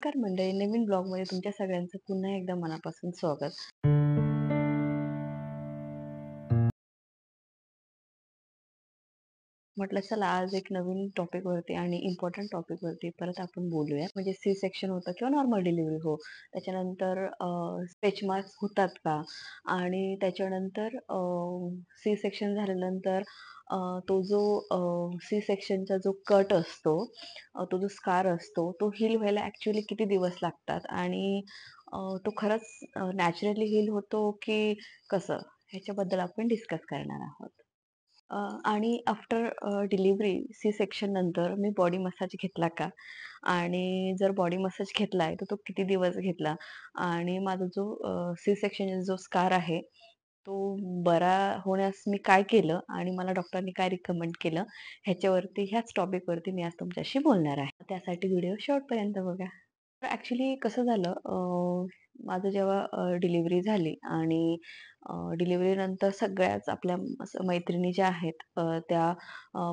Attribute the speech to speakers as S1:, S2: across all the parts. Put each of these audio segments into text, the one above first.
S1: नमस्कार मंडळी, नवीन ब्लॉगमध्ये तुमच्या सगळ्यांचं पुन्हा एकदा मनापासून स्वागत. म्हटलं चला आज एक नवीन टॉपिकवरती आणि इम्पॉर्टंट टॉपिकवरती परत आपण बोलूया. म्हणजे सी सेक्शन होतं किंवा नॉर्मल डिलिव्हरी हो. त्याच्यानंतर स्ट्रेच मार्क्स होतात का? आणि त्याच्यानंतर सी सेक्शन झाल्यानंतर तो जो सी सेक्शनचा जो कट असतो, तो जो स्कार असतो, तो हील व्हायला ॲक्चुअली किती दिवस लागतात? आणि तो खरंच नॅचरली हील होतो की कसं? ह्याच्याबद्दल आपण डिस्कस करणार आहोत. आणि आफ्टर डिलिव्हरी सी सेक्शन नंतर मी बॉडी मसाज घेतला का? आणि जर बॉडी मसाज घेतलाय, तर तो किती दिवस घेतला? आणि माझा जो सी सेक्शनचा जो स्कार आहे, तो बरा होण्यास मी काय केलं? आणि मला डॉक्टरांनी काय रिकमेंड केलं? ह्याच टॉपिकवरती मी आज तुमच्याशी बोलणार आहे. त्यासाठी व्हिडिओ शेवटपर्यंत बघा. तर ॲक्चुअली कसं झालं, माझं जेव्हा डिलिव्हरी झाली आणि डिलिव्हरीनंतर सगळ्याच आपल्या असं मैत्रिणी ज्या आहेत, त्या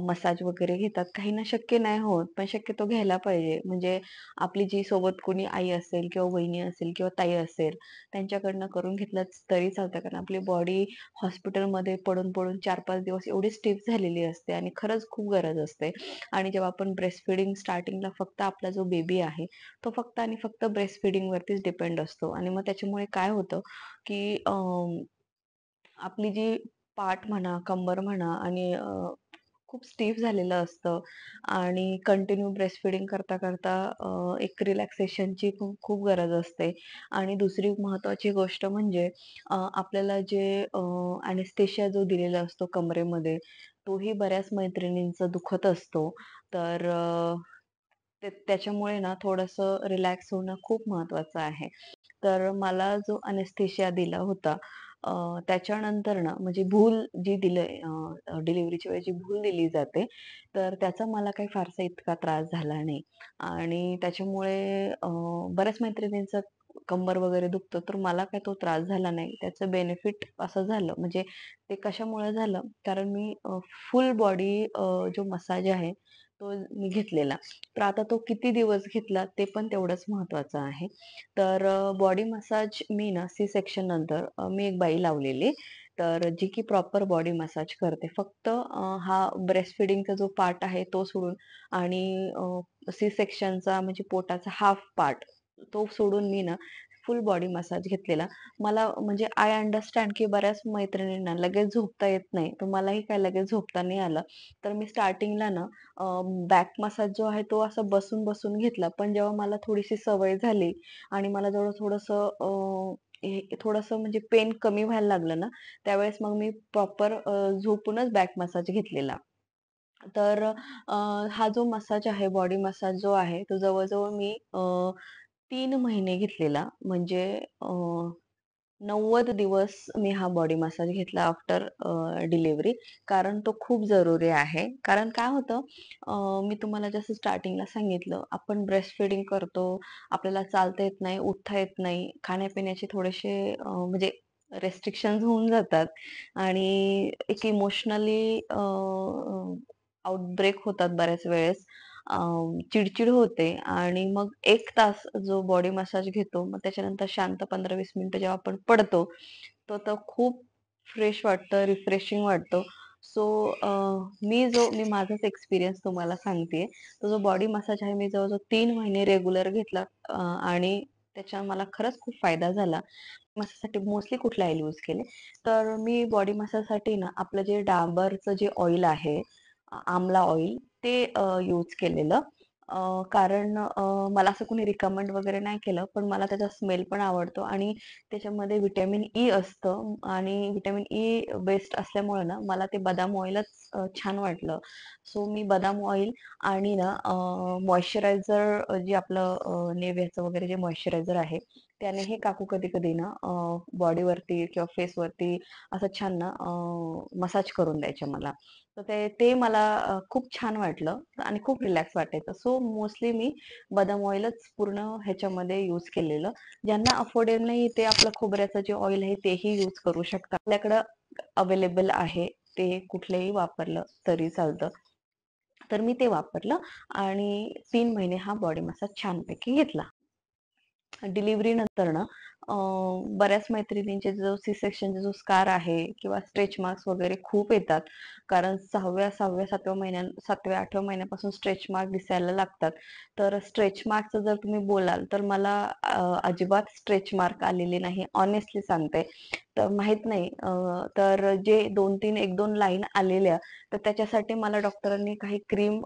S1: मसाज वगैरे घेतात. काहींना शक्य नाही होत, पण शक्यतो घ्यायला पाहिजे. म्हणजे आपली जी सोबत कोणी आई असेल किंवा वहिनी असेल किंवा ताई असेल, त्यांच्याकडनं करून घेतलंच तरी चालतं. कारण आपली बॉडी हॉस्पिटलमध्ये पडून-पडून 4-5 दिवस एवढी स्टिफ झालेली असते आणि खरंच खूप गरज असते. आणि जेव्हा आपण ब्रेस्ट फीडिंग स्टार्टिंगला फक्त आपला जो बेबी आहे, तो फक्त आणि फक्त ब्रेस्ट फीडिंगवरतीच डिपेंड असतो आणि मग त्याच्यामुळे काय होतं, की आपली जी पाठ म्हणा, कंबर म्हणा आणि खूप स्टिफ झालेलं असतं आणि कंटिन्यू ब्रेस्ट फीडिंग करता-करता एक रिलॅक्सेशनची खूप खूप गरज असते. आणि दुसरी महत्त्वाची गोष्ट म्हणजे आपल्याला जे जो दिलेला असतो कमरेमध्ये, तोही बऱ्याच मैत्रिणींचा दुखत असतो. तर त्याच्यामुळे ना थोडंसं रिलॅक्स होणं खूप महत्त्वाचं आहे. तर मला जो अनेस्थेशिया दिला होता, त्याच्यानंतर ना म्हणजे भूल जी डिलिव्हरीच्या वेळी जी भूल दिली जाते, तर त्याचा मला काही फारसा इतका त्रास झाला नाही. आणि त्याच्यामुळे बऱ्याच मैत्रिणींचं कंबर वगैरे दुखतं, तर मला काही तो त्रास झाला नाही. त्याचं बेनिफिट असं झालं म्हणजे ते कशामुळे झालं, कारण मी फुल बॉडी जो मसाज आहे, तो मी घेतलेला. तर आता तो किती दिवस घेतला ते पण तेवढंच महत्त्वाचं आहे. तर बॉडी मसाज मी ना सी सेक्शन नंतर मी एक बाई लावलेली. तर जी की प्रॉपर बॉडी मसाज करते. फक्त हा ब्रेस्ट फीडिंगचा जो पार्ट आहे तो सोडून आणि सी सेक्शनचा म्हणजे पोटाचा हाल्फ पार्ट तो सोडून मी ना फुल बॉडी मसाज घेतलेला. मला म्हणजे आय अंडरस्टँड की बऱ्याच मैत्रिणींना लगेच झोपता येत नाही. तर मलाही काय लगेच झोपता नाही आलं. तर मी स्टार्टिंगला ना बॅक मसाज जो आहे तो असा बसून-बसून घेतला. पण जेव्हा मला थोडीशी सवय झाली आणि मला जेवढं थोडंसं थोडंसं म्हणजे पेन कमी व्हायला लागलं ना, त्यावेळेस मग मी प्रॉपर झोपूनच बॅक मसाज घेतलेला. तर हा जो मसाज आहे, बॉडी मसाज जो आहे, तो जवळ-जवळ मी 3 महिने घेतलेला. म्हणजे 90 दिवस मी हा बॉडी मसाज घेतला आफ्टर डिलिव्हरी. कारण तो खूप जरुरी आहे. कारण काय होतं, मी तुम्हाला जसं स्टार्टिंगला सांगितलं, आपण ब्रेस्ट फीडिंग करतो, आपल्याला चालता येत नाही, उठता येत नाही, खाण्यापिण्याचे थोडेसे म्हणजे रिस्ट्रिक्शन्स होऊन जातात आणि एक इमोशनली आउटब्रेक होतात बऱ्याच वेळेस. अ, चिड होते आणि मग 1 तास जो बॉडी मसाज घेतो, मग त्याच्यानंतर शांत 15-20 मिनिटं जेव्हा आपण पडतो, तर खूप फ्रेश वाटतं, रिफ्रेशिंग वाटतं. सो मी माझाच एक्सपिरियन्स तुम्हाला सांगतेय. तो जो बॉडी मसाज आहे, मी जवळ-जवळ 3 महिने रेग्युलर घेतला आणि त्याचा मला खरंच खूप फायदा झाला. मसाजसाठी मोस्टली कुठले ऑइल यूज केले, तर मी बॉडी मसाजसाठी ना आपलं जे डाबरचं जे ऑइल आहे, आमला ऑइल ते यूज केलेलं. कारण मला असं कोणी रिकमेंड वगैरे नाही केलं, पण मला त्याचा स्मेल पण आवडतो आणि त्याच्यामध्ये व्हिटॅमिन ई असतं आणि व्हिटॅमिन ई बेस्ड असल्यामुळे ना मला ते बदाम ऑइलच छान वाटलं. सो मी बदाम ऑइल आणि ना मॉइश्चरायझर जे आपलं Niveaचं वगैरे जे मॉइश्चरायझर आहे, त्याने हे काकू कधी-कधी ना बॉडीवरती किंवा फेसवरती असं छान ना मसाज करून द्यायच्या मला. तर ते ते मला खूप छान वाटलं आणि खूप रिलॅक्स वाटायचं. सो मोस्टली मी बदाम ऑइलच पूर्ण ह्याच्यामध्ये यूज केलेलं. ज्यांना अफोर्डेबल नाही ते आपलं खोबऱ्याचं जे ऑइल आहे तेही यूज करू शकतात. आपल्याकडं अवेलेबल आहे ते कुठलेही वापरलं तरी चालतं. तर मी ते वापरलं आणि 3 महिने हा बॉडी मसाज छानपैकी घेतला. डिलिव्हरी नंतर ना बऱ्याच मैत्रिणींचे जो सी सेक्शनचा जो स्कार आहे किंवा स्ट्रेच मार्क्स वगैरे खूप येतात. कारण 6व्या, 7व्या महिन्यां 7व्या, 8व्या महिन्यापासून स्ट्रेच मार्क दिसायला लागतात. तर स्ट्रेच मार्कचं जर तुम्ही बोलाल तर मला अजिबात स्ट्रेच मार्क आलेले नाही. हॉनेस्टली सांगते. तर माहीत नाही तर जे 2-3 1-2 लाईन आलेल्या, तर त्याच्यासाठी मला डॉक्टरांनी काही क्रीम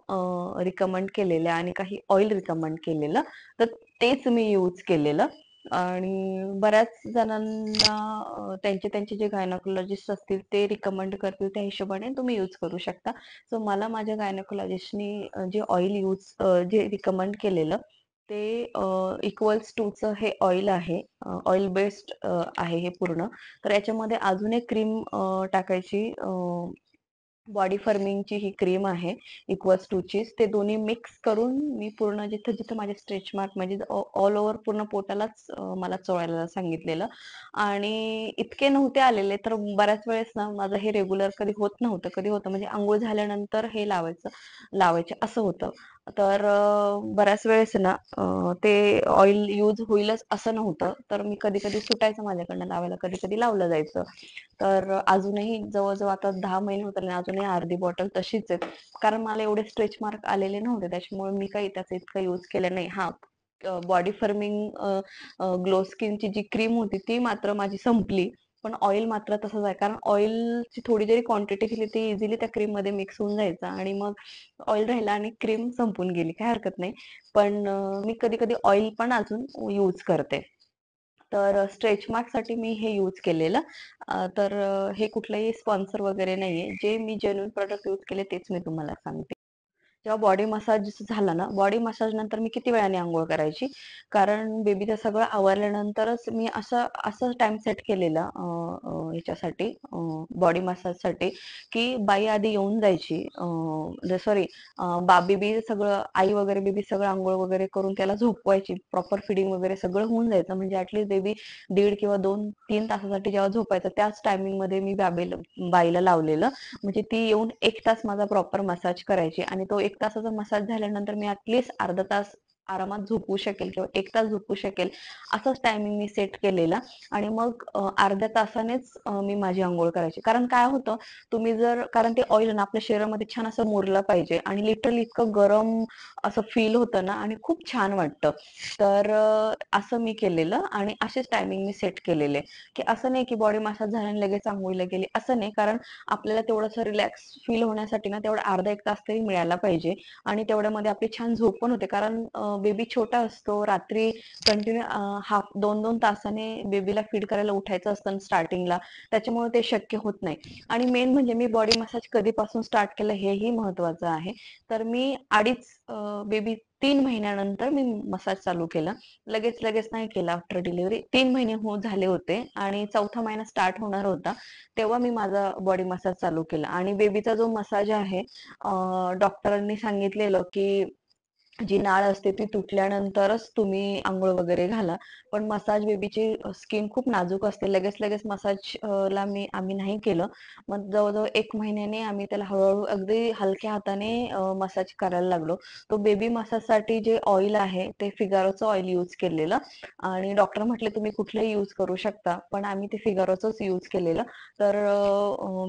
S1: रिकमेंड केलेल्या आणि काही ऑइल रिकमेंड केलेलं. तर तेच मी यूज केलेलं आणि बऱ्याच जणांना त्यांचे त्यांचे जे गायनोकॉलॉजिस्ट असतील ते रिकमेंड करतील त्या हिशोबाने तुम्ही यूज करू शकता. सो मला माझ्या गायनोकॉलॉजिस्टनी जे ऑइल जे रिकमेंड केलेलं ते इक्वल्स टूचं हे ऑइल आहे. ऑइल बेस्ड आहे हे पूर्ण. तर याच्यामध्ये अजून एक क्रीम टाकायची बॉडी फर्मिंगची ही क्रीम आहे इक्वल्स टूचीच. ते दोन्ही मिक्स करून मी पूर्ण जिथं जिथं माझे स्ट्रेच मार्क म्हणजे ऑल ओव्हर पूर्ण पोटालाच मला चोळायला सांगितलेलं आणि इतके नव्हते आलेले तर बऱ्याच वेळेस ना माझं हे रेग्युलर कधी होत नव्हतं. कधी होतं म्हणजे अंघोळ झाल्यानंतर हे लावायचे असं होतं. तर बऱ्याच वेळेस ना ते ऑइल यूज होईलच असं नव्हतं. तर मी कधी-कधी सुटायचं माझ्याकडनं लावायला, कधी-कधी लावलं जायचं. तर अजूनही जवळ-जवळ आता 10 महिने होत आले आणि अजूनही अर्धी बॉटल तशीच आहे. कारण मला एवढे स्ट्रेच मार्क आलेले नव्हते. त्याच्यामुळे मी काही त्याचा इतका यूज केला नाही. हां, बॉडी फर्मिंग ग्लो स्किनची जी क्रीम होती ती मात्र माझी संपली. पण ऑइल मात्र तसंच आहे. कारण ऑइलची थोडी जरी क्वांटिटी दिली ती इझिली त्या क्रीममध्ये मिक्स होऊन जायचं आणि मग ऑइल राहिला आणि क्रीम संपून गेली. काही हरकत नाही. पण मी कधी-कधी ऑइल पण अजून यूज करते. तर स्ट्रेच मार्कसाठी मी हे यूज केलेलं. तर हे कुठलंही स्पॉन्सर वगैरे नाहीये. जे मी जेन्युइन प्रॉडक्ट यूज केले तेच मी तुम्हाला सांगते. जेव्हा बॉडी मसाज झाला ना, बॉडी मसाज नंतर मी किती वेळाने अंघोळ करायची? कारण बेबीचं सगळं आवरल्यानंतरच मी असं टाइम सेट केलेला ह्याच्यासाठी बॉडी मसाजसाठी, की बाई आधी येऊन जायची. सॉरी बेबी सगळं आई वगैरे बेबी सगळं अंघोळ वगैरे करून त्याला झोपवायची. प्रॉपर फीडिंग वगैरे सगळं होऊन जायचं. म्हणजे ॲटलीस्ट बेबी 1.5 किंवा 2-3 तासासाठी जेव्हा झोपायचं त्याच टायमिंगमध्ये मी बाईला लावलेलं. म्हणजे ती येऊन 1 तास माझा प्रॉपर मसाज करायची आणि तो 1 तासाचा मसाज झाल्यानंतर मी ॲटलीस्ट अर्धा तास आरामात झोपू शकेल किंवा 1 तास झोपू शकेल असाच टायमिंग मी सेट केलेला आणि मग अर्ध्या तासानेच मी माझी अंघोळ करायची. कारण काय होतं कारण ते ऑइल ना आपल्या शरीरामध्ये छान असं मुरलं पाहिजे आणि लिटरली इतकं गरम असं फील होतं ना आणि खूप छान वाटतं. तर असं मी केलेलं आणि असेच टायमिंग मी सेट केलेले, की असं नाही की बॉडी मसाज झाल्याने लगेच अंघोळीला गेली असं नाही. कारण आपल्याला तेवढंसं रिलॅक्स फील होण्यासाठी ना तेवढा अर्धा 1 तास तरी मिळायला पाहिजे आणि तेवढ्यामध्ये आपली छान झोप पण होते. कारण बेबी छोटा असतो. रात्री कंटिन्यू हाफ 2-2 तासाने बेबीला फीड करायला उठायचं असतं स्टार्टिंगला. त्याच्यामुळे ते शक्य होत नाही. आणि मेन म्हणजे मी बॉडी मसाज कधीपासून स्टार्ट केलं हेही महत्वाचं आहे. तर मी बेबी 3 महिन्यानंतर मी मसाज चालू केला. लगेच नाही केला आफ्टर डिलिव्हरी. 3 महिने झाले होते आणि 4था महिना स्टार्ट होणार होता. तेव्हा मी माझा बॉडी मसाज चालू केला आणि बेबीचा जो मसाज आहे डॉक्टरांनी सांगितलेलं की जी नाळ असते ती तुटल्यानंतरच तुम्ही अंघोळ वगैरे घाला. पण मसाज बेबीची स्किन खूप नाजूक असते. लगेच मसाज ला आम्ही नाही केलं. मग जवळ-जवळ 1 महिन्याने आम्ही त्याला हळू अगदी हलक्या हाताने मसाज करायला लागलो. तो बेबी मसाजसाठी जे ऑइल आहे ते फिगारोचं ऑइल यूज केलेलं आणि डॉक्टर म्हटले तुम्ही कुठलंही यूज करू शकता. पण आम्ही ते फिगारोचंच यूज केलेलं. तर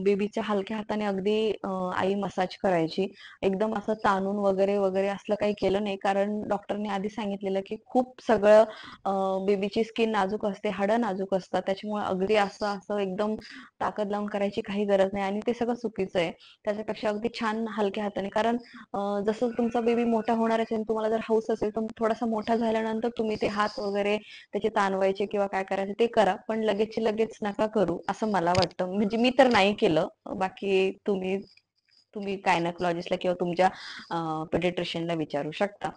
S1: बेबीच्या हलक्या हाताने अगदी आई मसाज करायची. एकदम असं ताणून वगैरे असलं काही केलं नाही. कारण डॉक्टरने आधी सांगितलेलं की खूप सगळं बेबीची स्किन नाजूक असते, हाडं नाजूक असतात. त्याच्यामुळे अगदी असं एकदम ताकद लावून करायची काही गरज नाही आणि ते सगळं चुकीचं आहे. त्याच्यापेक्षा अगदी छान हलक्या हाताने कारण जसं तुमचा बेबी मोठा होणार असेल, तुम्हाला जर हौस असेल, तर थोडासा मोठा झाल्यानंतर तुम्ही ते हात वगैरे त्याचे ताणवायचे किंवा काय करायचं ते करा. पण लगेचच्या लगेच नका करू, असं मला वाटतं. म्हणजे मी तर नाही केलं. बाकी तुम्ही तुम्ही गायनोकॉलॉजिस्टला किंवा तुमच्या पेडिट्रिशियनला विचारू शकता.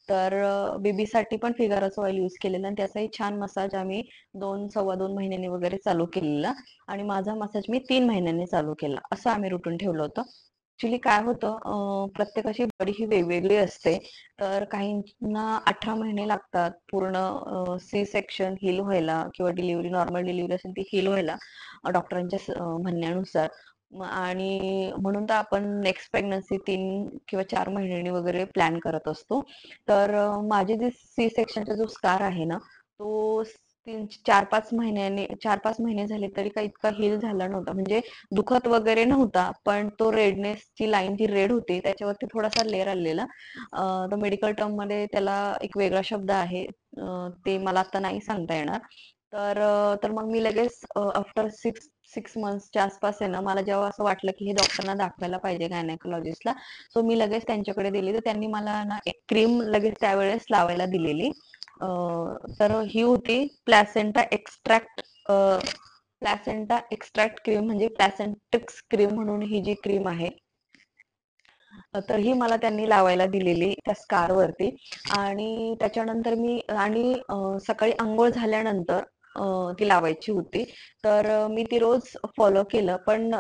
S1: तर बेबीसाठी पण फिगारोचं ऑइल यूज केलेलं आणि त्याचाही छान मसाज आम्ही 2 सव्वा 2 महिन्यांनी वगैरे चालू केलेला आणि माझा मसाज मी 3 महिन्यांनी चालू केला. असं आम्ही रुटीन ठेवलं होतं. ॲक्च्युअली काय होतं प्रत्येकाची बॉडी ही वेगवेगळी असते. तर काहींना 18 महिने लागतात पूर्ण सी सेक्शन हील व्हायला किंवा नॉर्मल डिलिव्हरी असेल ती हील व्हायला डॉक्टरांच्या म्हणण्यानुसार. आणि म्हणून तर आपण नेक्स्ट प्रेग्नन्सी 3 किंवा 4 महिन्यांनी वगैरे प्लॅन करत असतो. तर माझी जी सी सेक्शनचा जो स्कार आहे ना, तो 4-5 महिन्याने 4-5 महिने झाले तरी काही इतका हील झाला नव्हता. म्हणजे दुखत वगैरे नव्हता, पण तो रेडनेसची लाईन जी रेड होती त्याच्यावरती थोडासा लेयर आलेला. तर मेडिकल टर्ममध्ये त्याला एक वेगळा शब्द आहे. ते मला आता नाही सांगता येणार. तर मग मी लगेच आफ्टर 6 मंथ्सच्या आसपास आहे ना, मला जेव्हा असं वाटलं की हे डॉक्टरना दाखवायला पाहिजे गायनेकोलॉजिस्टला, सो मी लगेच त्यांच्याकडे दिली. तर त्यांनी मला ना एक क्रीम लगेच त्यावेळेस लावायला दिलेली. तर ही होती प्लॅसेंटा एक्स्ट्रॅक्ट क्रीम, म्हणजे प्लॅसेंटिक्स क्रीम म्हणून ही जी क्रीम आहे, तर ही मला त्यांनी लावायला दिलेली त्या स्कार वरती. आणि त्याच्यानंतर मी आणि सकाळी अंघोळ झाल्यानंतर ती लावायची होती. तर मी ती रोज फॉलो केलं. पण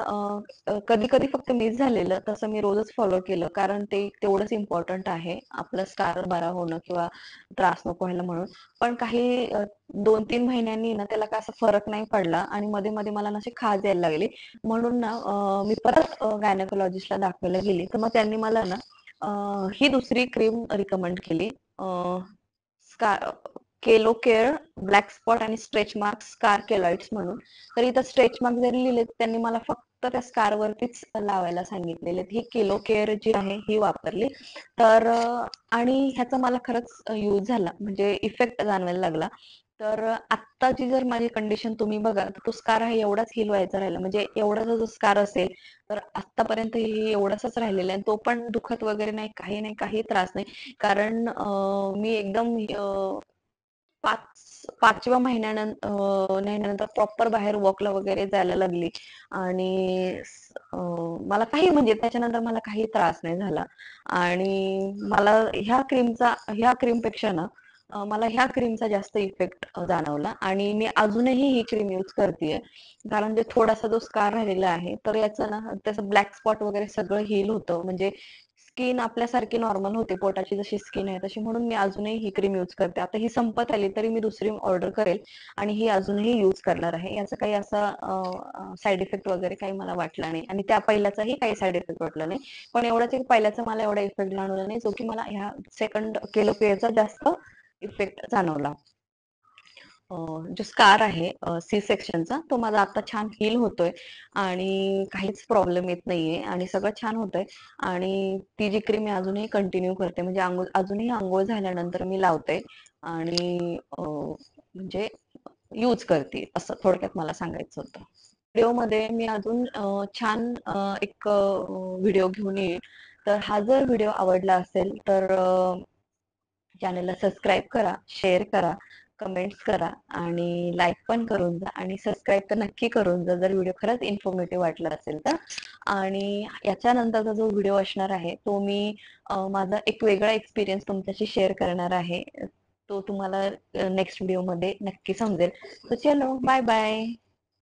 S1: कधी कधी फक्त मिस झालेलं, तसं मी रोजच फॉलो केलं, कारण ते तेवढंच इम्पॉर्टंट आहे आपलं स्कार बरा होणं किंवा त्रास नको व्हायला म्हणून. पण काही 2-3 महिन्यांनी ना त्याला काय असा फरक नाही पडला आणि मध्ये मध्ये मला ना अशी खाज यायला लागली. म्हणून ना मी परत गायनेकोलॉजिस्टला दाखवायला गेली. तर मग त्यांनी मला ना ही दुसरी क्रीम रिकमेंड केली. स्का केलो केअर ब्लॅक स्पॉट आणि स्ट्रेच मार्क स्कार केलॉइड्स म्हणून. तर इथं स्ट्रेच मार्क जरी लिहिले, त्यांनी मला फक्त त्या स्कार वरतीच लावायला सांगितलेले. ही केलो केअर जी आहे ही वापरली. तर आणि ह्याचा मला खरंच यूज झाला, म्हणजे इफेक्ट जाणवायला लागला. तर आत्ताची जर माझी कंडिशन तुम्ही बघा, तर तो स्कार आहे एवढाच हील व्हायचा राहिला. म्हणजे एवढाचा जो स्कार असेल, तर आतापर्यंत ही एवढासाच राहिलेला आहे. तो पण दुखत वगैरे नाही, काही नाही, काही त्रास नाही. कारण मी एकदम 5व्या महिन्यानंतर प्रॉपर बाहेर वॉकला वगैरे जायला लागली. आणि मला काही, म्हणजे त्याच्यानंतर मला काही त्रास नाही झाला. आणि मला ह्या क्रीमपेक्षा ना मला ह्या क्रीमचा जास्त इफेक्ट जाणवला. आणि मी अजूनही ही क्रीम यूज करतेय. कारण जे थोडासा जो स्कार राहिलेला आहे, तर याचं ना त्याचं ब्लॅक स्पॉट वगैरे सगळं हील होतं. म्हणजे स्किन आपल्यासारखी नॉर्मल होते, पोटाची जशी स्किन आहे तशी. म्हणून मी अजूनही ही क्रीम यूज करते. आता ही संपत आली तरी मी दुसरी ऑर्डर करेल आणि ही अजूनही यूज करणार आहे. याचा काही असा साईड इफेक्ट वगैरे काही मला वाटला नाही. आणि त्या पहिल्याचाही काही साईड इफेक्ट वाटला नाही. पण एवढंच की पहिल्याचा मला एवढा इफेक्ट जाणवला नाही, जो की मला ह्या सेकंड केलो केअरचा जास्त इफेक्ट जाणवला. जो स्कार आहे सी सेक्शनचा, तो माझा आता छान हील होतोय आणि काहीच प्रॉब्लेम येत नाहीये आणि सगळं छान होतंय. आणि ती जी क्रीम मी अजूनही कंटिन्यू करते, म्हणजे अजूनही अंघोळ झाल्यानंतर मी लावते आणि म्हणजे यूज करते, असं थोडक्यात मला सांगायचं होतं. व्हिडिओमध्ये मी अजून छान एक व्हिडिओ घेऊन येईल. तर हा जर व्हिडिओ आवडला असेल तर चॅनलला सबस्क्राईब करा, शेअर करा, कमेंट्स करा आणि लाईक पण करून जा. आणि सबस्क्राईब तर नक्की करून जा जर व्हिडिओ खरंच इन्फॉर्मेटिव्ह वाटला असेल तर. आणि याच्यानंतरचा जो व्हिडिओ असणार आहे, तो मी माझा एक वेगळा एक्सपिरियन्स तुमच्याशी शेअर करणार आहे. तो तुम्हाला नेक्स्ट व्हिडिओमध्ये नक्की समजेल. तर चलो, बाय बाय.